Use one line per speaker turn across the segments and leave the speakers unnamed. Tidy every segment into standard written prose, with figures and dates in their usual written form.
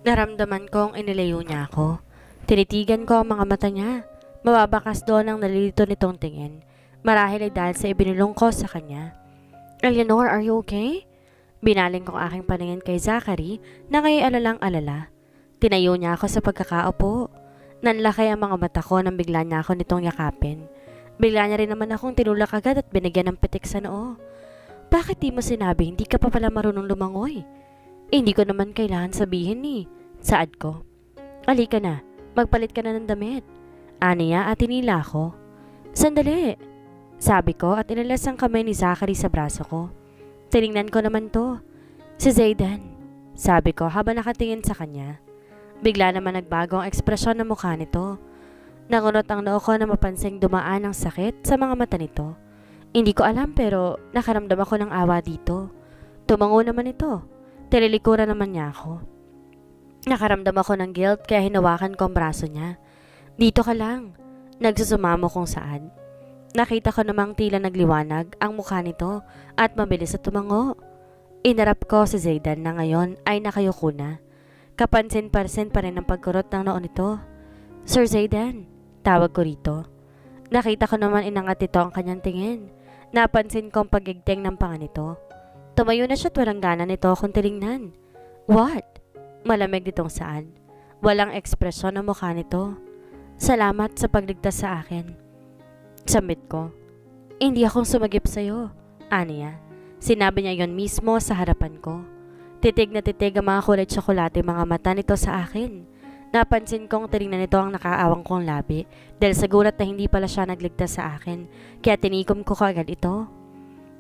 Naramdaman kong inilayo niya ako. Tinitigan ko ang mga mata niya. Mababakas doon ang nalilito nitong tingin. Marahil ay dahil sa ibinulong ko sa kanya. Eleanor, are you okay? Binaling ko ang aking paningin kay Zachary na ngayon alalang-alala. Tinayo niya ako sa pagkakaupo. Nanlakay ang mga mata ko nang bigla niya ako nitong yakapin. Bigla niya rin naman akong tinulak agad at binigyan ng pitik sa noo. Bakit di mo sinabi hindi ka pa pala marunong lumangoy? Hindi ko naman kailangan sabihin ni. Saad ko. Halika na, magpalit ka na ng damit. Aniya at tinila ko. Sandali, sabi ko at inalas ang kamay ni Zachary sa braso ko. Tiningnan ko naman to. Si Zayden, sabi ko habang nakatingin sa kanya. Bigla naman nagbago ang ekspresyon ng mukha nito. Nakunot ang noo ko na mapansing dumaan ang sakit sa mga mata nito. Hindi ko alam pero nakaramdam ako ng awa dito. Tumango naman ito. Tililikuran naman niya ako. Nakaramdam ako ng guilt kaya hinawakan ko ang braso niya. Dito ka lang. Nagsusumamo kung saan. Nakita ko namang tila nagliwanag ang mukha nito at mabilis at tumango. Inarap ko si Zayden na ngayon ay nakayuko na. Kapansin-pansin pa rin ang pagkurot ng noo nito. Sir Zayden, tawag ko rito. Nakita ko naman inangat ito ang kanyang tingin. Napansin ko ang pagigting ng panga nito. Tumayo na siya at walang gana nito akong tinignan. What? Malamig nitong saan. Walang ekspresyon ang mukha nito. Salamat sa pagligtas sa akin. Sambit ko. Hindi akong sumagip sa'yo. Aniya. Sinabi niya yon mismo sa harapan ko. Titig na titig ang mga kulay tsokolate mga mata nito sa akin. Napansin kong tinignan nito ang nakaawang kong labi dahil sa gulat na hindi pala siya nagligtas sa akin kaya tinikom ko kaagad ito.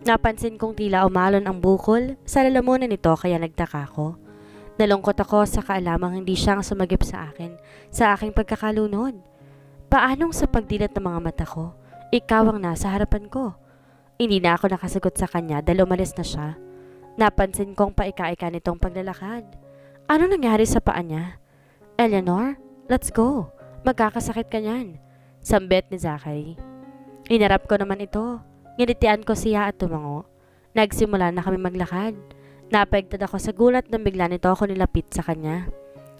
Napansin kong tila umalon ang bukol sa lalamunan nito kaya nagtaka ko. Nalungkot ako sa kaalamang hindi siya ang sumagip sa akin sa aking pagkakalunod. Paanong sa pagdilat ng mga mata ko, ikaw ang nasa harapan ko? Hindi na ako nakasagot sa kanya dahil umalis na siya. Napansin kong paika-ika nitong paglalakad. Ano nangyari sa paa niya? Eleanor, let's go. Magkakasakit ka niyan. Sambit ni Zachary. Inarap ko naman ito. Nginitian ko siya at tumango. Nagsimula na kami maglakad. Napaigtad ako sa gulat nang bigla nito ako nilapit sa kanya.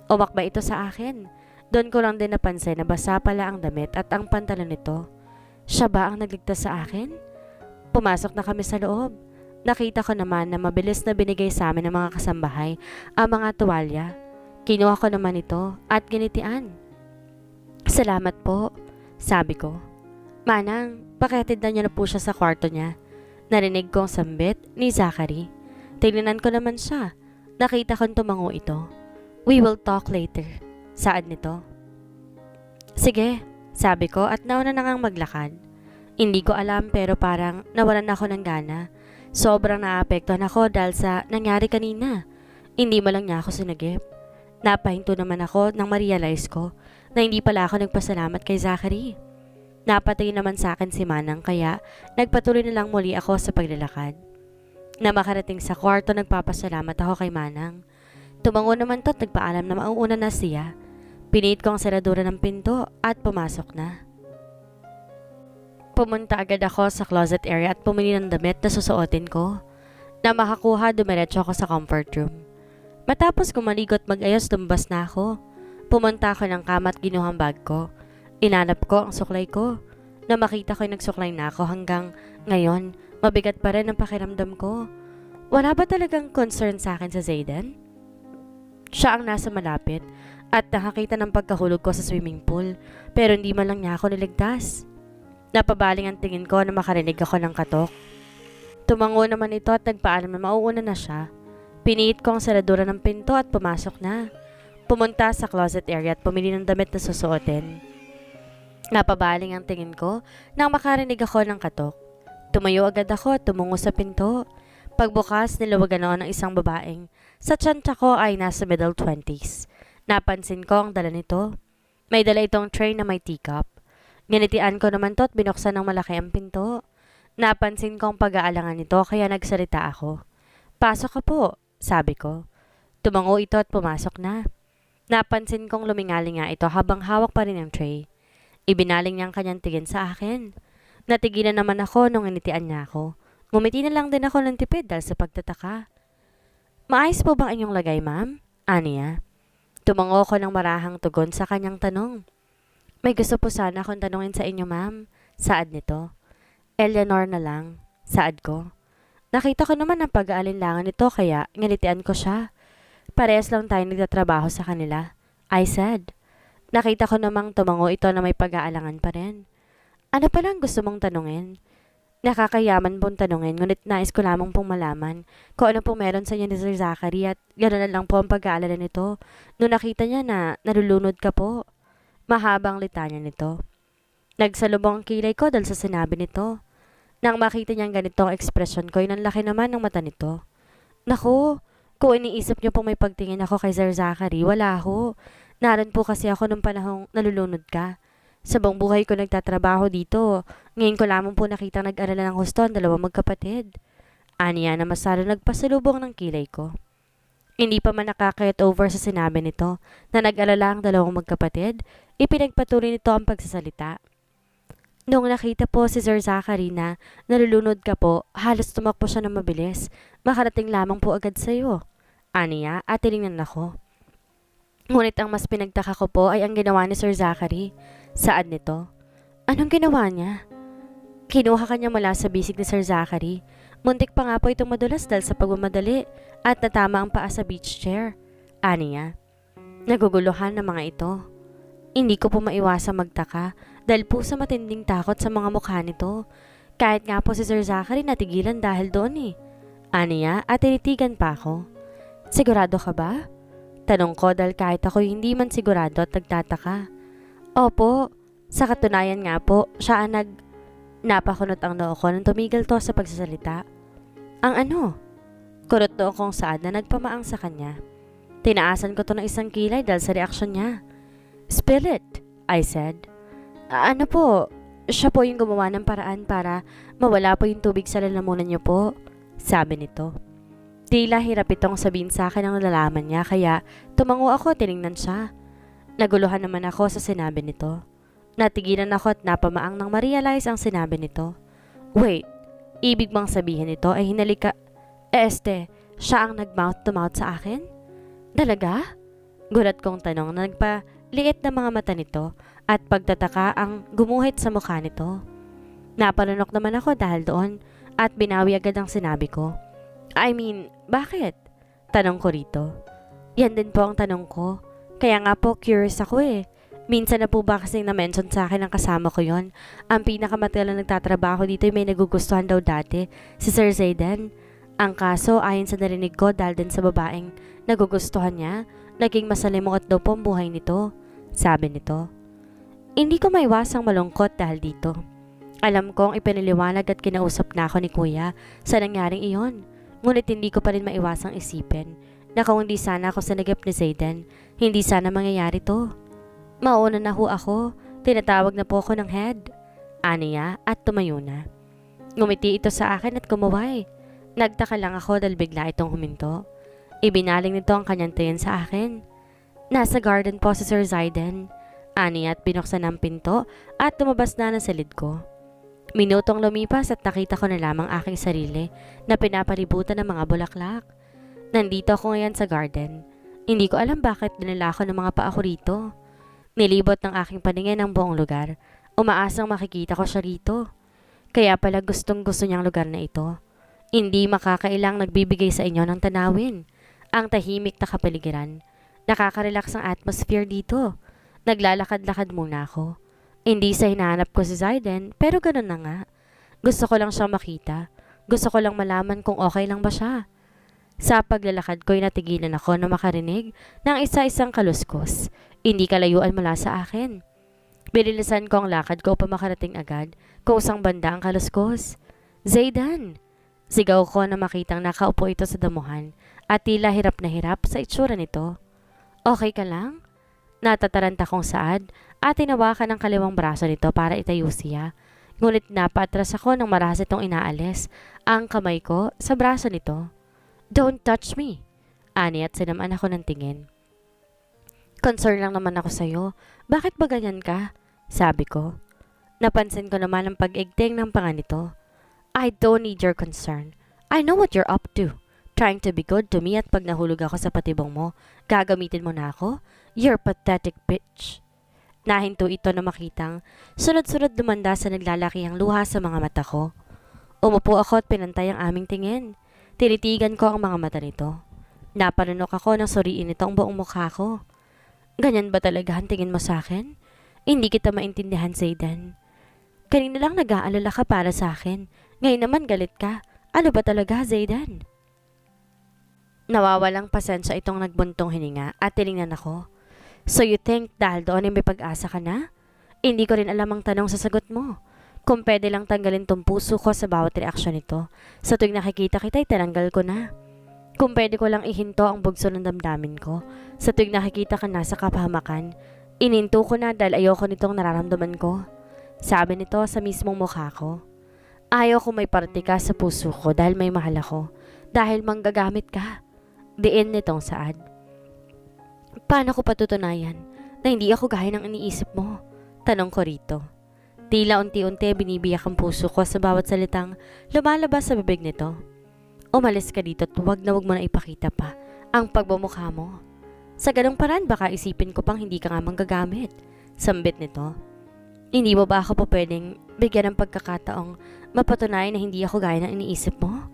Umakba ito sa akin. Doon ko lang din napansin na basa pala ang damit at ang pantalon nito. Siya ba ang nagligtas sa akin? Pumasok na kami sa loob. Nakita ko naman na mabilis na binigay sa amin ng mga kasambahay ang mga tuwalya. Kinuha ko naman ito at ginitian. Salamat po, sabi ko. Manang, pakitid na niya na po siya sa kwarto niya. Narinig kong sambit ni Zachary. Tingnan ko naman siya. Nakita kong tumango ito. We will talk later. Saad nito. Sige, sabi ko at nauna na ngang maglakad. Hindi ko alam pero parang nawalan ako ng gana. Sobrang naapektuhan ako dahil sa nangyari kanina. Hindi mo lang niya ako sinagip. Napahinto naman ako nang ma-realize ko na hindi pala ako nagpasalamat kay Zachary. Napatingin naman sa akin si Manang kaya nagpatuloy na lang muli ako sa paglalakad. Na makarating sa kwarto nagpapasalamat ako kay Manang. Tumango naman to at nagpaalam na mauuna na siya. Pinihit ko ang seradura ng pinto at pumasok na. Pumunta agad ako sa closet area at pumili ng damit na susuotin ko. Na makakuha, dumiretso ako sa comfort room. Matapos ko maligo at mag-ayos, lumabas na ako. Pumunta ako ng kama at ginuhang bag ko. Inanap ko ang suklay ko. Na makita ko'y nagsuklay na ako hanggang ngayon. Mabigat pa rin ang pakiramdam ko. Wala ba talagang concern sa akin sa Zayden? Siya ang nasa malapit at nakakita ng pagkahulog ko sa swimming pool pero hindi man lang niya ako niligtas. Napabaling ang tingin ko na makarinig ako ng katok. Tumango naman ito at nagpaalam na mauuna na siya. Pinihit ko ang seradura ng pinto at pumasok na. Pumunta sa closet area at pumili ng damit na susuotin. Napabaling ang tingin ko nang makarinig ako ng katok. Tumayo agad ako at tumungo sa pinto. Pagbukas, nilawagan ako ng isang babaeng. Sa tsanta ko ay nasa middle 20s. Napansin ko ang dala nito. May dala itong tray na may teacup. Nginitian ko naman to at binuksan ng malaki ang pinto. Napansin ko ang pag-aalangan nito kaya nagsalita ako. Pasok ka po, sabi ko. Tumango ito at pumasok na. Napansin kong lumingali nga ito habang hawak pa rin ang tray. Ibinaling niya ang kanyang tingin sa akin. Natigilan naman ako nung initian niya ako. Ngumiti na lang din ako ng tipid dahil sa pagtataka. Maayos po bang inyong lagay, ma'am? Aniya. Tumango ko ng marahang tugon sa kanyang tanong. May gusto po sana akong tanungin sa inyo, ma'am. Saad nito. Eleanor na lang. Saad ko. Nakita ko naman ang pag-aalinlangan nito kaya nginitian ko siya. Parehas lang tayo nagtatrabaho sa kanila. I said. Nakita ko namang tumango ito na may pag-aalangan pa rin. Ano palang gusto mong tanungin? Nakakayaman pong tanungin, ngunit nais ko lamang pong malaman kung ano pong meron sa inyo ni Sir Zachary at gano'n na lang po ang pag-aalala nito nung nakita niya na nalulunod ka po. Mahabang litanya nito. Nagsalubong ang kilay ko dahil sa sinabi nito. Nang makita niyang ganito ang ekspresyon ko, inanlaki naman ng mata nito. Naku, kung iniisip niyo pong may pagtingin ako kay Sir Zachary, wala ho. Naroon po kasi ako nung panahong nalulunod ka. Sa buong buhay ko nagtatrabaho dito. Ngayon ko lamang po nakita nag-alala ng husto ang dalawang magkapatid. Aniya na masalo nagpasalubong ng kilay ko. Hindi pa man nakakayat over sa sinabi nito na nag-alala ang dalawang magkapatid, ipinagpatuloy nito ang pagsasalita. Noong nakita po si Sir Zachary na nalulunod ka po, halos tumakbo siya ng mabilis. Makarating lamang po agad sa iyo. Aniya at tinignan ako. Ngunit ang mas pinagtaka ko po ay ang ginawa ni Sir Zachary. Saad nito? Anong ginawa niya? Kinuha kanya mula sa bisig ni Sir Zachary. Muntik pa nga po itong madulas dahil sa pagmamadali at natama ang paa sa beach chair. Aniya. Naguguluhan ng mga ito. Hindi ko po maiwasang magtaka dahil po sa matinding takot sa mga mukha nito. Kahit nga po si Sir Zachary natigilan dahil doon eh. Aniya at tinitigan pa ako. Sigurado ka ba? Tanong ko dahil kahit ako hindi man sigurado at nagtataka. Opo, sa katunayan nga po, siya ang napakunot ang noo ko nang tumigil to sa pagsasalita. Ang ano? Kurot noo kong saad na nagpamaang sa kanya. Tinaasan ko to ng isang kilay dahil sa reaksyon niya. Spill it, I said. Ano po, siya po yung gumawa ng paraan para mawala po yung tubig sa lalamunan niyo po, sabi nito. Tila hirap itong sabihin sa akin ang nalalaman niya kaya tumango ako tiningnan siya. Naguluhan naman ako sa sinabi nito. Natigilan ako at napamaang nang ma-realize ang sinabi nito. Wait, ibig bang sabihin nito ay hinalika... siya ang nag-mouth to mouth sa akin? Dalaga? Gulat kong tanong na nagpaliit na mga mata nito at pagtataka ang gumuhit sa mukha nito. Napanunok naman ako dahil doon at binawi agad ang sinabi ko. I mean, bakit? Tanong ko rito. Yan din po ang tanong ko. Kaya nga po, curious ako eh. Minsan na po ba kasing na-mention sa akin ng kasama ko yon? Ang pinakamatagal na nagtatrabaho dito ay may nagugustuhan daw dati, si Sir Zayden. Ang kaso, ayon sa narinig ko dahil din sa babaeng nagugustuhan niya, naging masalimuot daw po ang buhay nito. Sabi nito. Hindi ko maiwasang malungkot dahil dito. Alam kong ipiniliwanag at kinausap na ako ni Kuya sa nangyaring iyon. Ngunit hindi ko pa rin maiwasang isipin na kung hindi sana ako sanagip ni Zayden, hindi sana mangyayari to. Mauna na ho ako, tinatawag na po ako ng head. Aniya at tumayo na. Ngumiti ito sa akin at kumaway. Nagtaka lang ako dahil bigla itong huminto. Ibinaling nito ang kanyang tingin sa akin. Nasa garden po si Sir Zayden. Aniya at binuksan ang pinto at tumabas na sa lid ko. Minutong lumipas at nakita ko na lamang aking sarili na pinapalibutan ng mga bulaklak. Nandito ako ngayon sa garden. Hindi ko alam bakit dinala ako ng mga paa ko rito. Nilibot ng aking paningin ang buong lugar. Umaasang makikita ko siya rito. Kaya pala gustong gusto niyang lugar na ito. Hindi makakailang nagbibigay sa inyo ng tanawin. Ang tahimik na kapaligiran. Nakaka-relax ang atmosphere dito. Naglalakad-lakad muna ako. Hindi sa hinahanap ko si Zayden, pero ganun na nga. Gusto ko lang siyang makita. Gusto ko lang malaman kung okay lang ba siya. Sa paglalakad ko'y natigilan ako na makarinig ng isa-isang kaluskos. Hindi kalayuan mula sa akin. Binilisan ko ang lakad ko upang makarating agad kung saan banda ang kaluskos. Zayden! Sigaw ko na makitang nakaupo ito sa damuhan at tila hirap na hirap sa itsura nito. Okay ka lang? Natataranta kong saad at tinawakan ang kaliwang braso nito para itayo siya. Ngunit napaatras ako nang marahas itong inaalis ang kamay ko sa braso nito. Don't touch me, ani at sinamaan ako ng tingin. Concern lang naman ako sa'yo. Bakit ba ganyan ka? Sabi ko. Napansin ko naman ang pag-igting ng panga nito. I don't need your concern. I know what you're up to. Trying to be good to me at pag nahulog ako sa patibong mo, gagamitin mo na ako? You're pathetic bitch. Nahinto ito na makitang sunod-sunod lumanda sa naglalakihang luha sa mga mata ko. Umupo ako at pinantay ang aming tingin. Tinitigan ko ang mga mata nito. Napanunok ako nang suriin nito ang buong mukha ko. Ganyan ba talaga ang tingin mo sa akin? Hindi kita maintindihan, Zayden. Kanina lang nag-aalala ka para sa akin. Ngayon naman galit ka. Ano ba talaga, Zayden? Nawawalang pasensya itong nagbuntong hininga at tiningnan ako. So you think dahil doon ay may pag-asa ka na? Hindi ko rin alam ang tanong sa sagot mo. Kung pwede lang tanggalin tong puso ko sa bawat reaksyon nito, sa tuwing nakikita kita ay tinanggal ko na. Kung pwede ko lang ihinto ang bugso ng damdamin ko, sa tuwing nakikita ka na sa kapahamakan, ininto ko na dahil ayoko nitong nararamdaman ko. Sabi nito sa mismong mukha ko. Ayaw ko may parte ka sa puso ko dahil may mahal ako, dahil manggagamit ka. Diin nitong saad. Paano ko patutunayan na hindi ako gaya ng iniisip mo? Tanong ko rito. Tila unti-unti binibiyak ang puso ko sa bawat salitang lumalabas sa bibig nito. Umalis ka dito at wag na mo na ipakita pa ang pagbumukha mo. Sa ganong paraan baka isipin ko pang hindi ka nga manggagamit. Sambit nito. Hindi mo ba ako pa pwedeng bigyan ng pagkakataong mapatunayan na hindi ako gaya ng iniisip mo?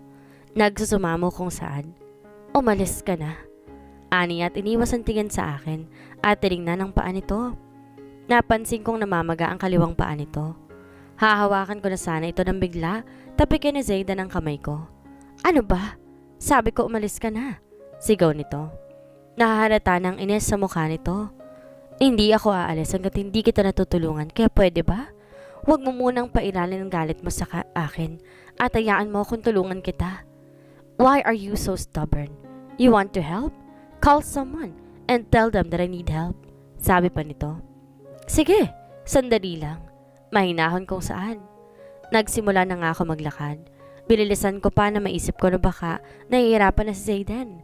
Nagsusumamo kong saad. Umalis ka na. Ani at iniwas ang tingin sa akin at tinignan ang paa nito. Napansin kong namamaga ang kaliwang paa nito. Hahawakan ko na sana ito ng bigla, tapikin ni Zayden ang kamay ko. Ano ba? Sabi ko umalis ka na. Sigaw nito. Nahahalata ng inis sa mukha nito. Hindi ako aalis hanggat hindi kita natutulungan, kaya pwede ba? Huwag mo munang pairalin ang galit mo sa akin at hayaan mo kung tulungan kita. Why are you so stubborn? You want to help? Call someone and tell them that I need help. Sabi pa nito. Sige, sandali lang. Mahinahon kung saan. Nagsimula na nga ako maglakad. Binilisan ko pa na maisip ko na baka nahihirapan na si Zayden.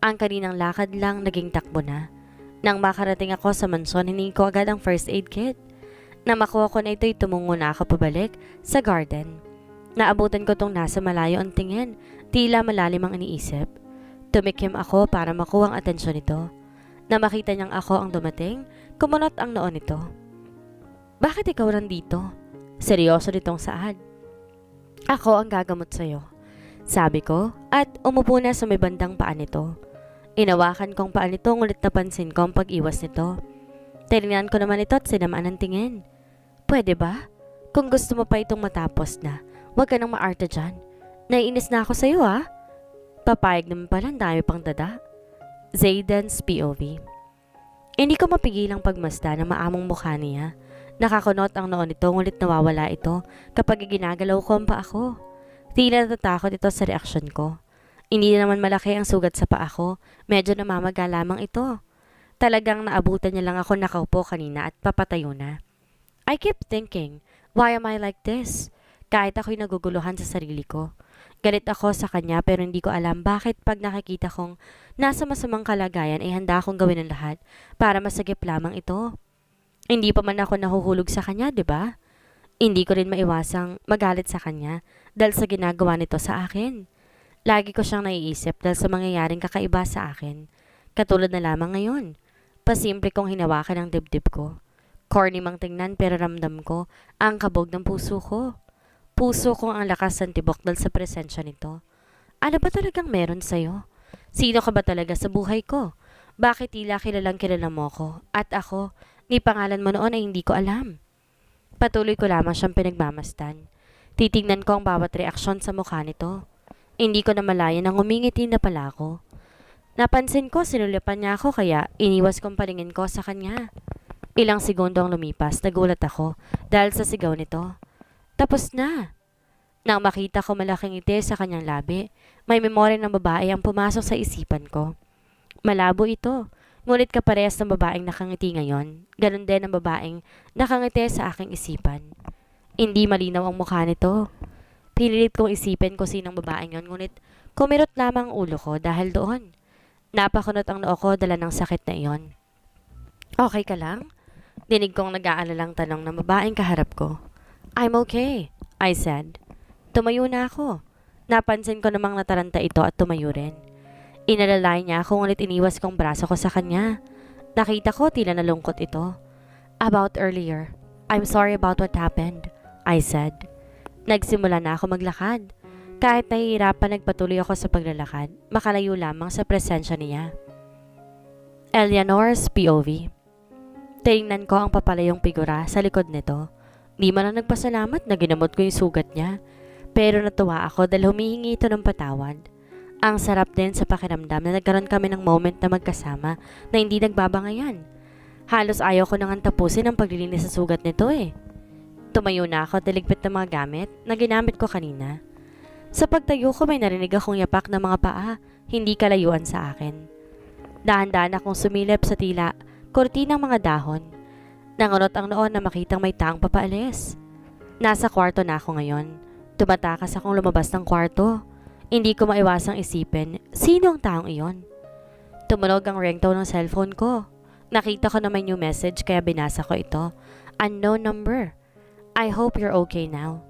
Ang kaninang lakad lang naging takbo na. Nang makarating ako sa mansyon, hiningi ko agad ang first aid kit. Nang makuha ko na ito'y tumungo na ako pabalik sa garden. Naabutan ko tong nasa malayo ang tingin, tila malalim ang iniisip. Tumikim ako para makuha ang atensyon nito. Na makita niyang ako ang dumating, kumunot ang noon nito. Bakit ikaw nandito? Seryoso nitong saad. Ako ang gagamot sa'yo. Sabi ko at umupo na sa may bandang paa nito. Inawakan kong paa nito ngunit napansin ko ang pag-iwas nito. Tinignan ko naman ito at sinamaan ang tingin. Pwede ba? Kung gusto mo pa itong matapos na, huwag ka nang maarte dyan. Naiinis na ako sa'yo ha. Papayag naman pala, dami pang dada. Zayden's POV. Hindi ko mapigilang pagmasta ng maamong mukha niya. Nakakunot ang noon nito ngunit nawawala ito kapag ginagalaw ko ang paa ko. Tila natatakot ito sa reaksyon ko. Hindi naman malaki ang sugat sa paa ko, medyo namamaga lamang ito. Talagang naabutan niya lang ako nakaupo kanina at papatayo na. I keep thinking, why am I like this? Kahit ako'y naguguluhan sa sarili ko. Galit ako sa kanya pero hindi ko alam bakit pag nakikita kong nasa masamang kalagayan ay handa akong gawin ang lahat para masagip lamang ito. Hindi pa man ako nahuhulog sa kanya, di ba? Hindi ko rin maiwasang magalit sa kanya dahil sa ginagawa nito sa akin. Lagi ko siyang naiisip dahil sa mangyayaring kakaiba sa akin. Katulad na lamang ngayon. Pasimple kong hinawakan ang dibdib ko. Corny mang tingnan pero ramdam ko ang kabog ng puso ko. Puso kong ang lakas ng tibok dahil sa presensya nito. Ano ba talagang meron sa'yo? Sino ka ba talaga sa buhay ko? Bakit tila kilalang kilala mo ko? At ako, ni pangalan mo noon ay hindi ko alam. Patuloy ko lamang siyang pinagmamasdan. Titignan ko ang bawat reaksyon sa mukha nito. Hindi ko na malaya nang umingiti na pala ako. Napansin ko sinulipan niya ako kaya iniwas kong paningin ko sa kanya. Ilang segundo ang lumipas, nagulat ako dahil sa sigaw nito. Tapos na. Nang makita ko malaking ngiti sa kanyang labi, may memorya ng babae ang pumasok sa isipan ko. Malabo ito, ngunit kaparehas ng babaeng nakangiti ngayon, ganun din ang babaeng nakangiti sa aking isipan. Hindi malinaw ang mukha nito. Pinilit kong isipin kung sinong babaeng yon, ngunit kumirot lamang ang ulo ko dahil doon. Napakunot ang noo ko dala ng sakit na iyon. Okay ka lang? Dinig kong nag-aalalang tanong ng babaeng kaharap ko. I'm okay, I said. Tumayo na ako. Napansin ko namang nataranta ito at tumayo rin. Inalalay niya ako ngunit iniwas kong braso ko sa kanya. Nakita ko tila nalungkot ito. About earlier. I'm sorry about what happened, I said. Nagsimula na ako maglakad. Kahit nahihirapan nagpatuloy ako sa paglalakad, makalayo lamang sa presensya niya. Eleanor's POV. Tingnan ko ang papalayong figura sa likod nito. Di man na nagpasalamat na ginamot ko yung sugat niya. Pero natuwa ako dahil humihingi ito ng patawad. Ang sarap din sa pakiramdam na nagkaroon kami ng moment na magkasama na hindi nagbabangayan. Halos ayaw ko nang tapusin ang paglilinis sa sugat nito eh. Tumayo na ako at niligpit ng mga gamit na ginamit ko kanina. Sa pagtayo ko may narinig akong yapak ng mga paa, hindi kalayuan sa akin. Dahan-dahan akong sumilip sa tila, kortinang mga dahon. Nangunot ang noon na makitang may taong papaalis. Nasa kwarto na ako ngayon. Tumatakas akong lumabas ng kwarto. Hindi ko maiwasang isipin, sino ang taong iyon? Tumunog ang ringtone ng cellphone ko. Nakita ko na may new message kaya binasa ko ito. Unknown number. I hope you're okay now.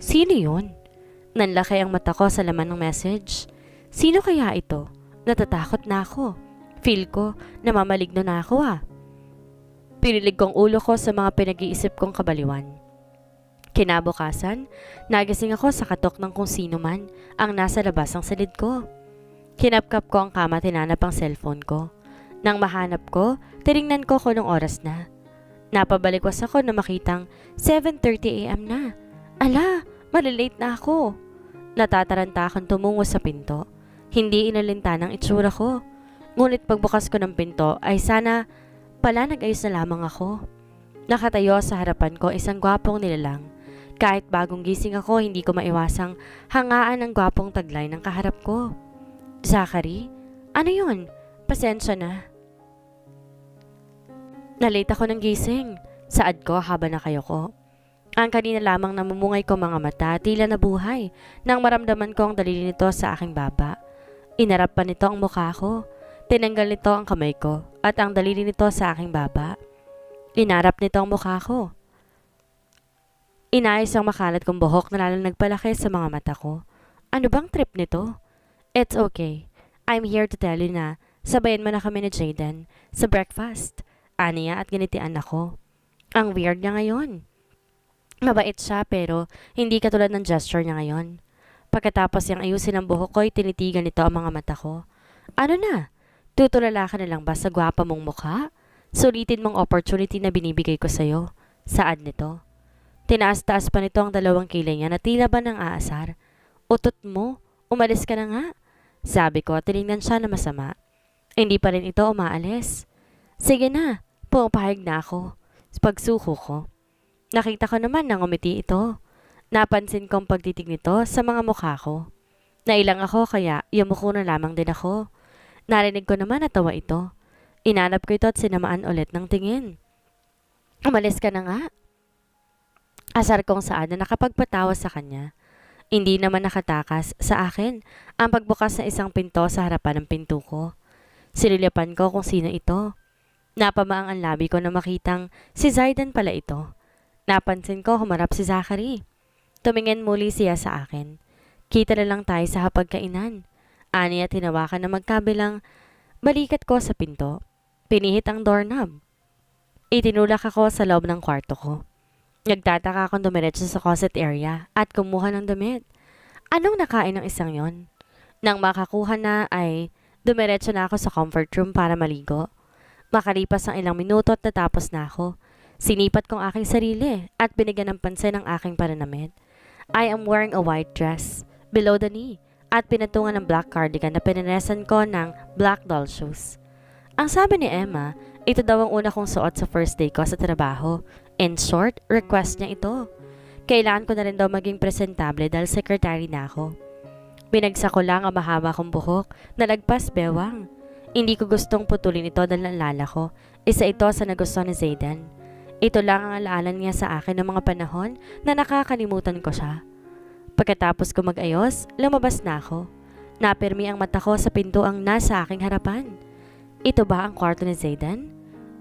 Sino yun? Nanlaki ang mata ko sa laman ng message. Sino kaya ito? Natatakot na ako. Feel ko namamaligno na ako Pinilig kong ulo ko sa mga pinag-iisip kong kabaliwan. Kinabukasan, nagising ako sa katok ng kung sino man ang nasa labas ng silid ko. Kinapkap ko ang kama, tinanap ang cellphone ko. Nang mahanap ko, tinignan ko kung anong oras na. Napabalikwas ako na makitang 7:30 AM na. Ala, malilate na ako. Natataranta akong tumungo sa pinto. Hindi inalintan ang itsura ko. Ngunit pagbukas ko ng pinto ay sana pala nag-ayos na lamang ako. Nakatayo sa harapan ko isang gwapong nilalang. Kahit bagong gising ako, hindi ko maiwasang hangaan ang gwapong taglay ng kaharap ko. Zachary? Ano yun? Pasensya na. Nalate ako ng gising. Saad ko habang nakayo ko. Ang kanina lamang namumungay ko mga mata, tila nabuhay nang maramdaman ko ang daliri nito sa aking baba. Inarap pa nito ang mukha ko. Tinanggal nito ang kamay ko at ang daliri nito sa aking baba. Inarap nito ang mukha ko. Inayos ang makalat kong buhok na lalong nagpalaki sa mga mata ko. Ano bang trip nito? It's okay. I'm here to tell you na sabayan mo na kami ni Jaden sa breakfast. Aniya at ginitian ako. Ang weird niya ngayon. Mabait siya pero hindi katulad ng gesture niya ngayon. Pagkatapos yung ayusin ang buhok ko ay tinitigan nito ang mga mata ko. Ano na? Tutulala ka na lang ba sa gwapa mong mukha? Sulitin mong opportunity na binibigay ko sa'yo. Saad nito. Tinaas-taas pa nito ang dalawang kilay niya na tila ba ng aasar. Utot mo, umalis ka na nga. Sabi ko at tinignan siya na masama. Hindi pa rin ito umaalis. Sige na, pumapahig na ako. Pagsuko ko. Nakita ko naman na ngumiti ito. Napansin kong pagtitig nito sa mga mukha ko. Nailang ako kaya yumuko na lamang din ako. Narinig ko naman na tawa ito. Inanap ko ito at sinamaan ulit ng tingin. Umalis ka na nga. Asar kong saan na nakapagpatawa sa kanya. Hindi naman nakatakas sa akin ang pagbukas ng isang pinto sa harapan ng pinto ko. Sinilipan ko kung sino ito. Napamaang ang labi ko na makitang si Zayden pala ito. Napansin ko humarap si Zachary. Tumingin muli siya sa akin. Kita na lang tayo sa hapagkainan. Ani at hinawakan na magkabilang balikat ko sa pinto. Pinihit ang doorknob. Itinulak ako sa loob ng kwarto ko. Nagtataka akong dumiretso sa closet area at kumuha ng damit. Anong nakain ng isang yon? Nang makakuha na ay dumiretso na ako sa comfort room para maligo. Makalipas ang ilang minuto at natapos na ako. Sinipat kong aking sarili at binigyan ng pansin ang aking pananamit. I am wearing a white dress below the knee at pinatungan ng black cardigan na pininesan ko ng black doll shoes. Ang sabi ni Emma, ito daw ang una kong suot sa first day ko sa trabaho. In short, request niya ito. Kailangan ko na rin daw maging presentable dahil secretary na ako. Binagsak ko lang ang mahaba kong buhok na lagpas bewang. Hindi ko gustong putulin ito dahil naalala ko. Isa ito sa nagustuhan ni Zayden. Ito lang ang alaalan niya sa akin ng mga panahon na nakakalimutan ko siya. Pagkatapos ko mag-ayos, lumabas na ako. Napirmi ang mata ko sa pinto ang nasa aking harapan. Ito ba ang kwarto ni Zayden?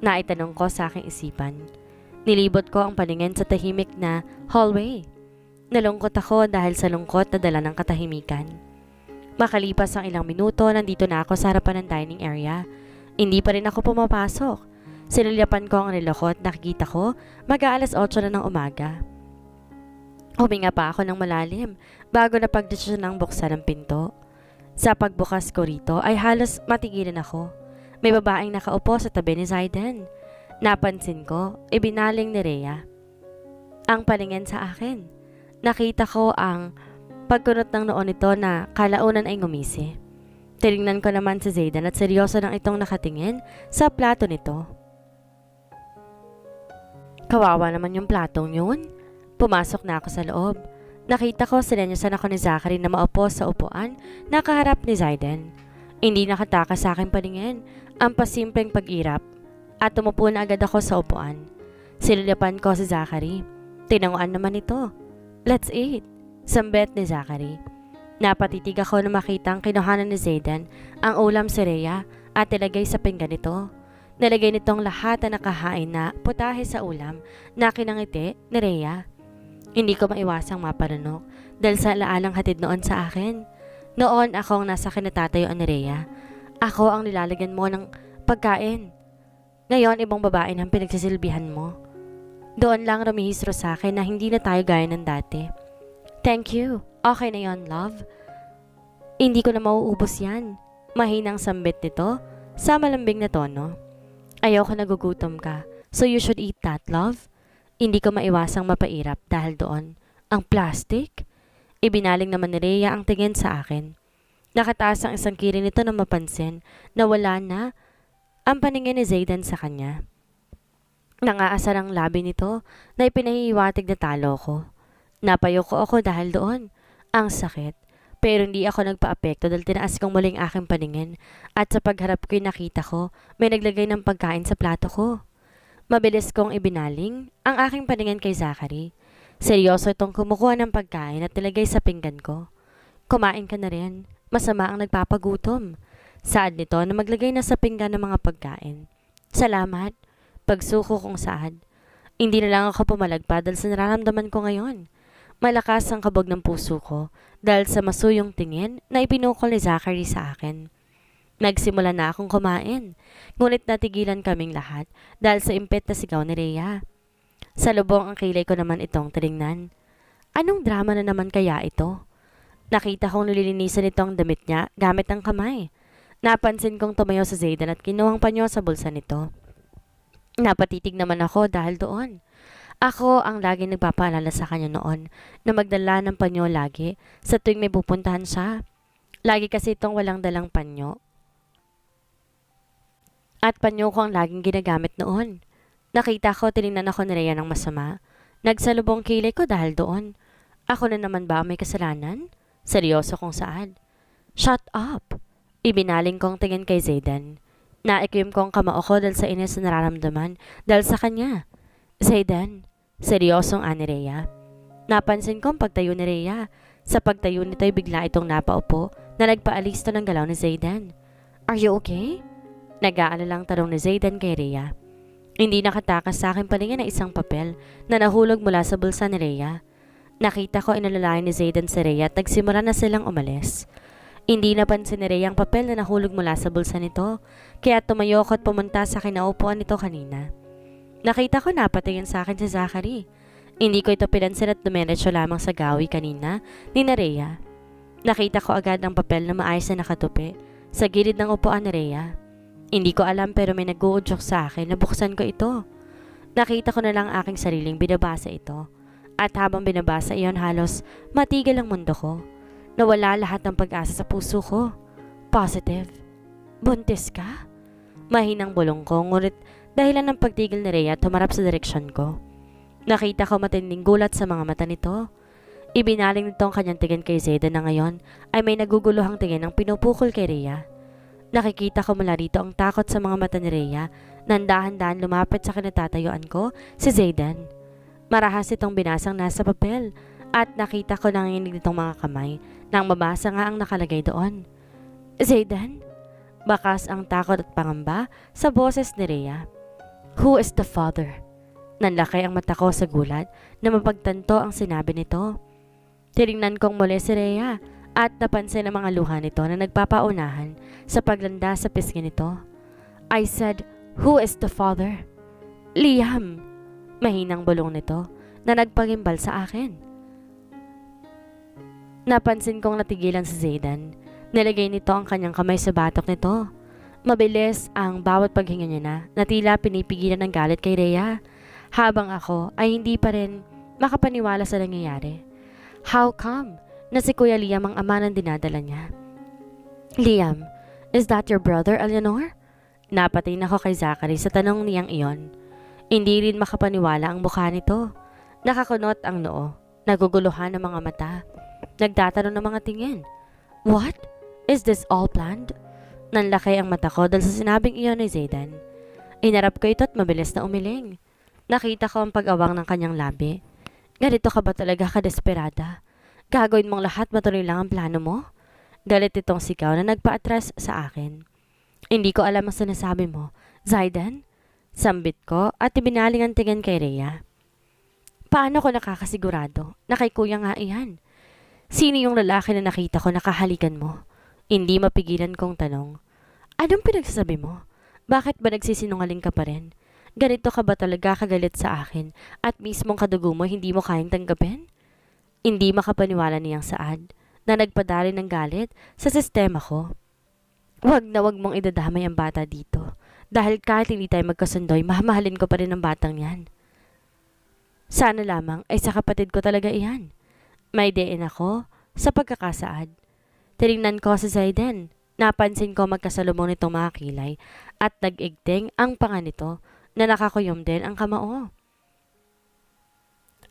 Naitanong ko sa aking isipan. Nilibot ko ang paningin sa tahimik na hallway. Nalungkot ako dahil sa lungkot na dala ng katahimikan. Makalipas ang ilang minuto, nandito na ako sa harapan ng dining area. Hindi pa rin ako pumapasok. Sinulyapan ko ang reloj at nakikita ko mag-aalas 8 na ng umaga. Huminga pa ako ng malalim bago napagdesisyon ng buksan ang pinto. Sa pagbukas ko rito ay halos matigilan ako. May babaeng nakaupo sa tabi ni Zayden. Napansin ko, ibinaling ni Rhea ang paningin sa akin. Nakita ko ang pagkunot ng noon nito na kalaunan ay ngumisi. Tinignan ko naman si Zayden at seryoso nang itong nakatingin sa plato nito. Kawawa naman yung platong yun. Pumasok na ako sa loob. Nakita ko silenyosan ako ni Zachary na maupo sa upuan na kaharap ni Zayden. Hindi nakatakas sa aking paningin ang pasimpleng pag-irap at tumupo na agad ako sa upuan. Sinulyapan ko si Zachary. Tinanguan naman ito. Let's eat, sambet ni Zachary. Napatitig ako na makitang kinuhanan ni Zayden ang ulam si Rhea at ilagay sa pinggan nito. Nalagay nitong lahat na nakahain na putahe sa ulam na kinangiti ni Rhea. Hindi ko maiwasang mapanunok dahil sa alaalang hatid noon sa akin. Noon akong nasa kinatatayuan ni Rhea. Ako ang nilalagyan mo ng pagkain. Ngayon ibang babae ang pinagsisilbihan mo. Doon lang rumihistro sa akin na hindi na tayo gaya ng dati. Thank you. Okay na yon, love. Hindi ko na mauubos yan. Mahinang sambit nito sa malambing na tono. Ayaw ko nagugutom ka, so you should eat that, love. Hindi ko maiwasang mapairap dahil doon. Ang plastic? Ibinaling naman ni Rhea ang tingin sa akin. Nakataas ang isang kiri nito na mapansin na wala na ang paningin ni Zayden sa kanya. Nangaasar ang labi nito na ipinahihiwatig na talo ko. Napayoko ako dahil doon. Ang sakit. Pero hindi ako nagpa-apekto dahil tinaas kong muling aking paningin at sa pagharap ko'y nakita ko may naglagay ng pagkain sa plato ko. Mabilis kong ibinaling ang aking paningin kay Zachary. Seryoso itong kumukuha ng pagkain at nilagay sa pinggan ko. Kumain ka na rin. Masama ang nagpapagutom. Saad nito na maglagay na sa pinggan ng mga pagkain. Salamat. Pagsuko kong saad. Hindi na lang ako pumalagpad dahil sa nararamdaman ko ngayon. Malakas ang kabog ng puso ko dahil sa masuyong tingin na ipinukol ni Zachary sa akin. Nagsimula na akong kumain, ngunit natigilan kaming lahat dahil sa impet na sigaw ni Rhea. Sa lubong ang kilay ko naman itong tinignan. Anong drama na naman kaya ito? Nakita kong nililinisan ito ang damit niya gamit ang kamay. Napansin kong tumayo sa Zayden at kinuhang panyo sa bulsa nito. Napatitig naman ako dahil doon. Ako ang laging nagpapaalala sa kanya noon na magdala ng panyo lagi sa tuwing may pupuntahan siya. Lagi kasi itong walang dalang panyo. At panyo ko ang laging ginagamit noon. Nakita ko, tinignan ako ni Rhea ng masama. Nagsalubong kilay ko dahil doon. Ako na naman ba may kasalanan? Seryoso kong saad. Shut up! Ibinaling kong tingin kay Zayden. Naikim ko ang kamao ko dahil sa inis na nararamdaman dahil sa kanya. Zayden, seryosong ani Rhea. Napansin ko ang pagtayo ni Rhea. Sa pagtayo nito ay bigla itong napaupo na nagpaalisto ng galaw ni Zayden. Are you okay? Nag-aalalang tanong ni Zayden kay Rhea. Hindi nakatakas sa akin paningin na isang papel na nahulog mula sa bulsa ni Rhea. Nakita ko inalalayan ni Zayden si Rhea at nagsimula na silang umalis. Hindi napansin ni Rhea ang papel na nahulog mula sa bulsa nito, kaya tumayo ko at pumunta sa kinaupuan nito kanina. Nakita ko napatingin sa akin si Zachary. Hindi ko ito pinansin at dumiretso lamang sa gawi kanina ni Rhea. Nakita ko agad ang papel na maayos na nakatupi sa gilid ng upuan ni Rhea. Hindi ko alam pero may nag-uudyok sa akin na buksan ko ito. Nakita ko na lang aking sariling binabasa ito. At habang binabasa iyon halos matigil ang mundo ko. Nawala lahat ng pag-asa sa puso ko. Positive. Buntis ka? Mahinang bulong ko, ngunit dahilan ng pagtigil ni Rhea tumarap sa direksyon ko. Nakita ko matinding gulat sa mga mata nito. Ibinaling nito ang kanyang tingin kay Zayden na ngayon ay may naguguluhang tingin ang pinupukol kay Rhea. Nakikita ko mula rito ang takot sa mga mata ni Rhea na dahan-dahan lumapit sa kinatatayuan ko, si Zayden. Marahas itong binasang nasa papel at nakita ko nanginginig nitong mga kamay nang mabasa nga ang nakalagay doon. Zayden? Bakas ang takot at pangamba sa boses ni Rhea. Who is the father? Nanlaki ang mata ko sa gulat na mapagtanto ang sinabi nito. Tinignan kong muli si Rhea at napansin ang mga luha nito na nagpapaunahan sa paglanda sa pisngi nito. I said, "Who is the father?" "Liam," mahinang bulong nito na nagpagimbal sa akin. Napansin kong natigilan si Zayden. Nilagay nito ang kanyang kamay sa batok nito. Mabilis ang bawat paghinga niya na tila pinipigilan ng galit kay Rhea, habang ako ay hindi pa rin makapaniwala sa nangyayari. How come na si Kuya Liam ang ama ng dinadala niya? "Liam, is that your brother, Eleanor?" Napatingin ako kay Zachary sa tanong niyang iyon. Hindi rin makapaniwala ang mukha nito. Nakakunot ang noo, naguguluhan ang mga mata, nagtatanong ng mga tingin. What? Is this all planned? Nanlaki ang mata ko dahil sa sinabing iyon ni Zayden. Inarap ko ito at mabilis na umiling. Nakita ko ang pag-awang ng kanyang labi. Ganito ka ba talaga kadesperada? Gagawin mong lahat matuloy lang ang plano mo? Galit itong sigaw na nagpa-atras sa akin. Hindi ko alam ang sinasabi mo, Zayden? Sambit ko at ibinaling ang tingin kay Rhea. Paano ko nakakasigurado na kay kuya nga iyan? Sino yung lalaki na nakita ko nakahalikan mo? Hindi mapigilan kong tanong. Anong pinagsasabi mo? Bakit ba nagsisinungaling ka pa rin? Ganito ka ba talaga kagalit sa akin at mismong kadugo mo hindi mo kayang tanggapin? Hindi makapaniwala niyang Saad na nagpadali ng galit sa sistema ko. Wag na wag mong idadamay ang bata dito dahil kahit hindi tayo magkasundoy, mamahalin ko pa rin ang batang yan. Sana lamang ay sa kapatid ko talaga iyan. May diin ako sa pagkakasaad. Tinignan ko si Zayden. Napansin ko magkasalubong nitong mga kilay at nag-igting ang panga nito na nakakuyom din ang kamao.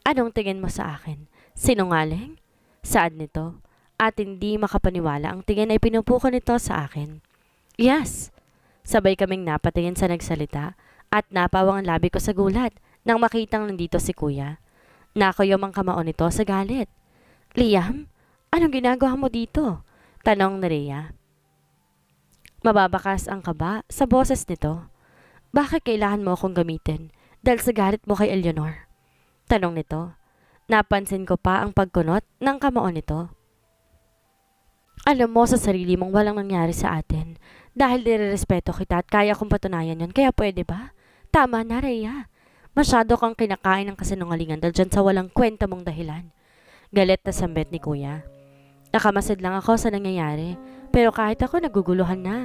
Anong tingin mo sa akin? Sinungaling? Saad nito at hindi makapaniwala ang tingin ay pinupuko nito sa akin. Yes! Sabay kaming napatingin sa nagsalita at napawang ang labi ko sa gulat nang makitang nandito si kuya. Nakuyom ang kamao nito sa galit. Liam, anong ginagawa mo dito? Tanong ni Rhea. Mababakas ang kaba sa boses nito. Bakit kailangan mo akong gamitin dahil sa galit mo kay Eleanor? Tanong nito. Napansin ko pa ang pagkunot ng kamao nito. Alam mo sa sarili mong walang nangyari sa atin dahil nirerespeto kita at kaya kong patunayan yon, kaya pwede ba? Tama na, Rhea. Masyado kang kinakain ng kasinungalingan dahil dyan sa walang kwenta mong dahilan. Galit na sambit ni kuya. Nakamasid lang ako sa nangyayari, pero kahit ako naguguluhan na.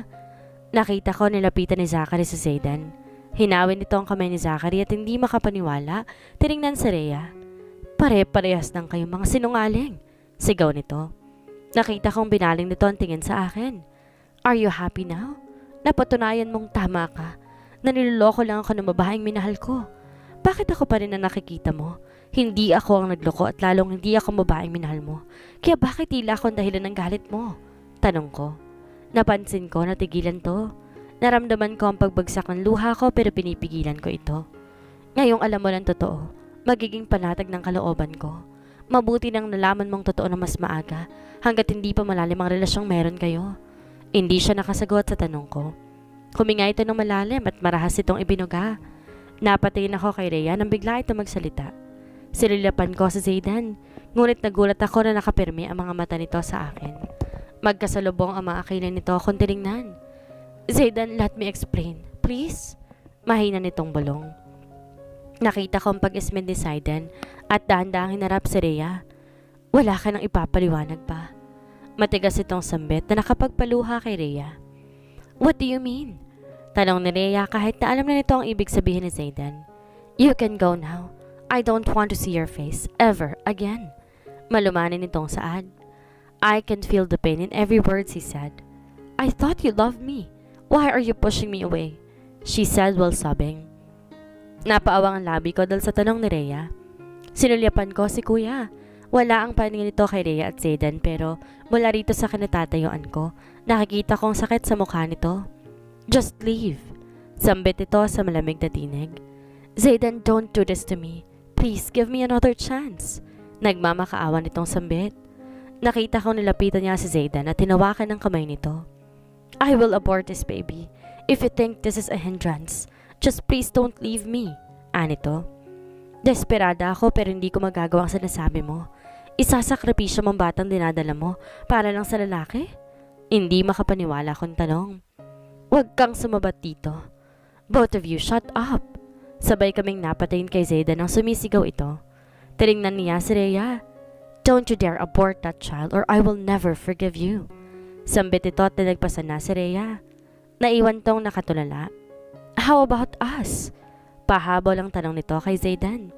Nakita ko nilapitan ni Zachary sa Zayden. Hinawin nito ang kamay ni Zachary at hindi makapaniwala, tinignan si Rhea. Pare-parehas lang kayong mga sinungaling. Sigaw nito. Nakita kong binaling nito ang tingin sa akin. Are you happy now? Napatunayan mong tama ka. Naniloloko lang ako ng babaeng minahal ko. Bakit ako pa rin na nakikita mo? Hindi ako ang nagloko at lalong hindi ako babaeng minahal mo. Kaya bakit tila akong dahilan ng galit mo? Tanong ko. Napansin ko na tigilan to. Naramdaman ko ang pagbagsak ng luha ko pero pinipigilan ko ito. Ngayong alam mo ng totoo, magiging panatag ng kalooban ko. Mabuti nang nalaman mong totoo na mas maaga hanggat hindi pa malalim ang relasyong meron kayo. Hindi siya nakasagot sa tanong ko. Huminga ito ng malalim at marahas itong ibinuga. Napatingin ako kay Rhea nang bigla ito magsalita. Sililapan ko sa Zayden, ngunit nagulat ako na nakapirmi ang mga mata nito sa akin. Magkasalubong ang mga kilay nito akong tinignan. Zayden, let me explain, please. Mahina nitong bulong. Nakita ko ang pag-ismin ni Zayden at dahan-dahang hinarap si Rhea. Wala ka nang ipapaliwanag pa. Matigas itong sambit na nakapagpaluha kay Rhea. What do you mean? Tanong ni Rhea kahit na alam na nito ang ibig sabihin ni Zayden. You can go now. I don't want to see your face ever again. Malumanin itong Saad. I can feel the pain in every word he said. I thought you loved me. Why are you pushing me away? She said while sobbing. Napaawang ang labi ko dahil sa tanong ni Rhea. Sinulyapan ko si kuya. Wala ang paningin nito kay Rhea at Zayden pero mula rito sa kinatatayuan ko, nakikita kong sakit sa mukha nito. Just leave. Sambit ito sa malamig na tinig. Zayden, don't do this to me. Please give me another chance. Nagmamakaawa nitong sambit. Nakita kong nilapitan niya si Zayden at tinawakan ng kamay nito. I will abort this baby. If you think this is a hindrance, just please don't leave me. Anito. Desperada ako pero hindi ko magagawa ang sinasabi mo. Isasakripisyo mong batang dinadala mo para lang sa lalaki? Hindi makapaniwala kong tanong. Huwag kang sumabat dito. Both of you, shut up. Sabay kaming napatayin kay Zayden nang sumisigaw ito. Tiningnan niya si Rhea. Don't you dare abort that child or I will never forgive you. Sambit ito at nilagpasan na si Rhea. Naiwan tong nakatulala. How about us? Pahabol ang tanong nito kay Zayden.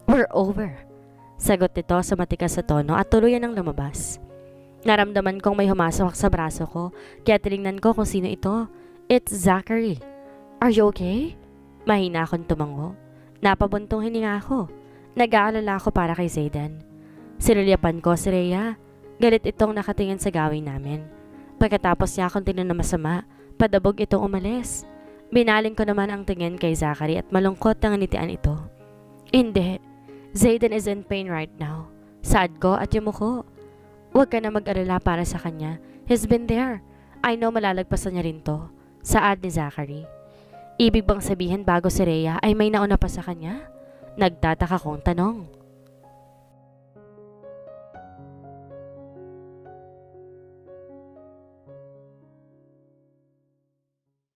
We're over. Sagot nito sa matikas sa tono at tuluyan ang lumabas. Naramdaman kong may humasok sa braso ko kaya tinignan ko kung sino ito. It's Zachary. Are you okay? Mahina akong tumango. Napabuntong hininga ako. Nag-aalala ako para kay Zayden. Sinulyapan ko si Rhea. Galit itong nakatingin sa gawin namin. Pagkatapos niya akong tingnan na masama, padabog itong umalis. Binaling ko naman ang tingin kay Zachary at malungkot ang nitian ito. Hindi. Zayden is in pain right now. Sad ko at yumuko. Huwag ka na mag-alala para sa kanya. He's been there. I know malalagpasan niya rin to. Saad ni Zachary. Ibig bang sabihin bago si Rhea ay may nauna pa sa kanya? Nagtataka kong tanong.